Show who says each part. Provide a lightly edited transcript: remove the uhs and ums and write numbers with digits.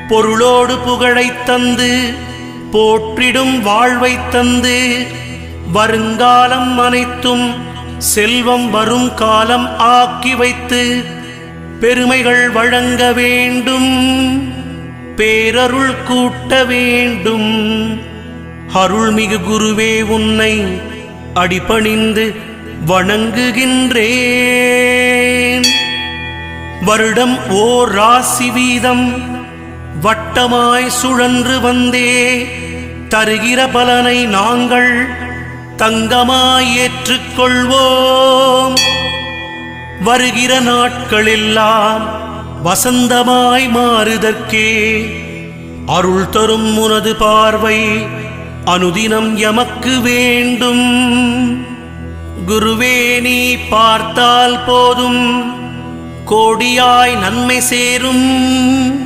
Speaker 1: பொருளோடு புகழைத் தந்து போற்றிடும் வாழ்வைத் தந்து வருங்காலம் அனைத்தும் செல்வம் வரும் காலம் ஆக்கி வைத்து பெருமைகள் வழங்க வேண்டும், பேரருள் கூட்ட வேண்டும். அருள்மிகு குருவே, உன்னை அடிபணிந்து வணங்குகின்றேன். வருடம் ஓர் ராசி வீதம் வட்டமாய் சுழன்று வந்தே தருகிற பலனை நாங்கள் தங்கமாய் ஏற்றுக்கொள்வோம். வருகிற நாட்களெல்லாம் வசந்தமாய் மாறுதற்கே அருள் தரும் உனது பார்வை அனுதினம் எமக்கு வேண்டும். குருவே, நீ பார்த்தால் போதும் கோடியாய் நன்மை சேரும்.